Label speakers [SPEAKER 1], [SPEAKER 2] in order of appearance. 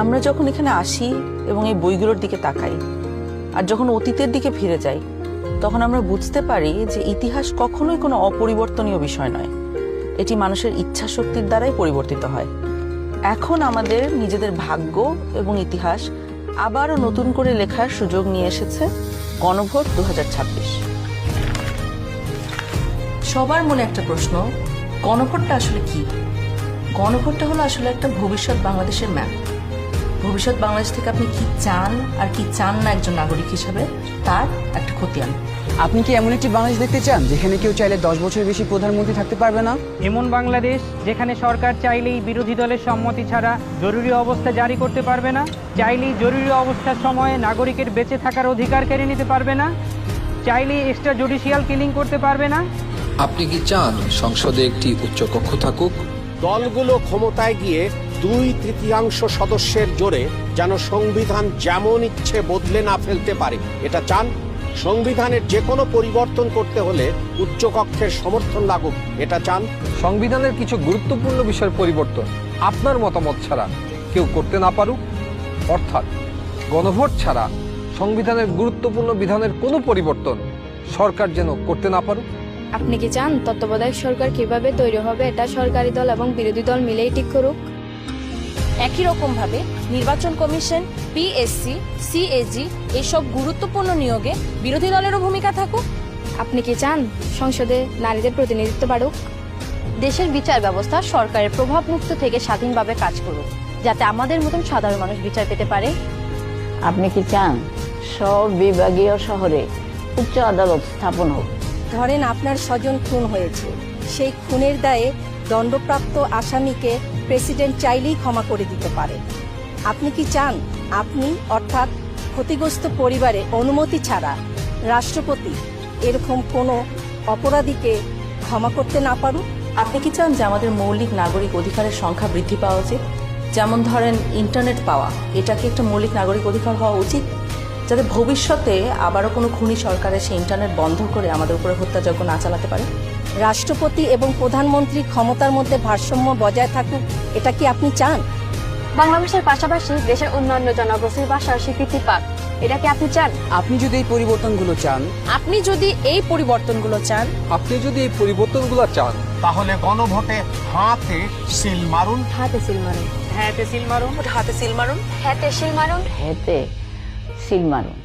[SPEAKER 1] আমরা যখন এখানে আসি এবং এই বইগুলোর দিকে তাকাই আর যখন অতীতের দিকে ফিরে যাই তখন আমরা বুঝতে পারি যে ইতিহাস কখনোই কোনো অপরিবর্তনীয় বিষয় নয়, এটি মানুষের ইচ্ছা শক্তির দ্বারাই পরিবর্তিত হয়। এখন আমাদের নিজেদের ভাগ্য এবং ইতিহাস আবারও নতুন করে লেখার সুযোগ নিয়ে এসেছে গণভোট 2026। সবার মনে একটা প্রশ্ন, গণভোটটা আসলে কি? গণভোটটা হলো আসলে একটা ভবিষ্যৎ বাংলাদেশের ম্যাপ। ভবিষ্যৎ বাংলাদেশ থেকে আপনি কি চান আর কি চান না একজন নাগরিক হিসেবে তার একটা খতিয়ান।
[SPEAKER 2] আপনি কি এমন একটি বাংলাদেশ দেখতে চান যেখানে কেউ চাইলে 10 বছরের বেশি প্রধানমন্ত্রী থাকতে পারবে না?
[SPEAKER 3] এমন বাংলাদেশ যেখানে সরকার চাইলেই বিরোধী দলের সম্মতি ছাড়া জরুরি অবস্থা জারি করতে পারবে না, চাইলেই জরুরি অবস্থার সময়ে নাগরিকের বেঁচে থাকার অধিকার কেড়ে নিতে পারবে না, চাইলেই এক্সট্রা জুডিশিয়াল কিলিং করতে পারবে না?
[SPEAKER 4] আপনি কি চান সংসদে একটি উচ্চকক্ষ থাকুক?
[SPEAKER 5] দলগুলো ক্ষমতায় গিয়ে 2/3 সদস্যের জোরে যেন সংবিধান যেমন ইচ্ছে বদলে না ফেলতে পারে, এটা চান? সংবিধানের যে কোনো পরিবর্তন করতে হলে উচ্চকক্ষের সমর্থন লাগুক, এটা চান?
[SPEAKER 6] সংবিধানের কিছু গুরুত্বপূর্ণ বিষয়ের পরিবর্তন আপনার মতামত ছাড়া কেউ করতে না পারুক, অর্থাৎ গণভোট ছাড়া সংবিধানের গুরুত্বপূর্ণ বিধানের কোনো পরিবর্তন সরকার যেন করতে না পারুক।
[SPEAKER 7] আপনি কি চান তত্ত্বাবধায়ক সরকার কিভাবে তৈরি হবে এটা সরকারি দল এবং বিরোধী দল মিলেই ঠিক করুক?
[SPEAKER 8] একই রকম ভাবে নির্বাচন কমিশন, পিএসসি, সিএজি এসব গুরুত্বপূর্ণ নিয়োগে বিরোধী দলেরও ভূমিকা থাকুক?
[SPEAKER 7] আপনি কি চান সংসদে নারীদের প্রতিনিধিত্ব বাড়ুক?
[SPEAKER 8] দেশের বিচার ব্যবস্থা সরকারের প্রভাব মুক্ত থেকে স্বাধীনভাবে কাজ করুক, যাতে আমাদের মতন সাধারণ মানুষ বিচার পেতে পারে?
[SPEAKER 9] আপনি কি চান সব বিভাগীয় শহরে উচ্চ আদালত স্থাপন হোক?
[SPEAKER 10] ধরেন আপনার স্বজন খুন হয়েছে, সেই খুনের দায়ে দণ্ডপ্রাপ্ত আসামিকে প্রেসিডেন্ট চাইলেই ক্ষমা করে দিতে পারে। আপনি কি চান আপনি অর্থাৎ ক্ষতিগ্রস্ত পরিবারে অনুমতি ছাড়া রাষ্ট্রপতি এরকম কোনো অপরাধীকে ক্ষমা করতে না পারুক?
[SPEAKER 1] আপনি কি চান যে আমাদের মৌলিক নাগরিক অধিকারের সংখ্যা বৃদ্ধি পাওয়া উচিত? যেমন ধরেন ইন্টারনেট পাওয়া, এটা কি একটা মৌলিক নাগরিক অধিকার হওয়া উচিত, যাতে ভবিষ্যতে আবারও কোনো খুনি সরকারের সেই ইন্টারনেট বন্ধ করে আমাদের উপরে হত্যাযজ্ঞ না চালাতে পারে?
[SPEAKER 10] রাষ্ট্রপতি এবং প্রধানমন্ত্রী ক্ষমতার মধ্যে ভারসাম্য বজায় থাকুক, এটা কি আপনি চান?
[SPEAKER 8] বাংলাদেশের পাশাপাশি দেশের অন্যান্য জনগোষ্ঠীর ভাষার স্বীকৃতি পাক, এটা কি আপনি চান?
[SPEAKER 2] আপনি যদি এই পরিবর্তনগুলো চান,
[SPEAKER 8] আপনি যদি এই পরিবর্তনগুলো চান,
[SPEAKER 5] তাহলে গণভোটে হাতে সিল মারুন।
[SPEAKER 7] হাতে সিল মারুন।
[SPEAKER 8] হ্যাঁতে সিল মারুন, হাতে সিল মারুন,
[SPEAKER 7] হাতে সিল মারুন,
[SPEAKER 9] হেতে সিল মারুন।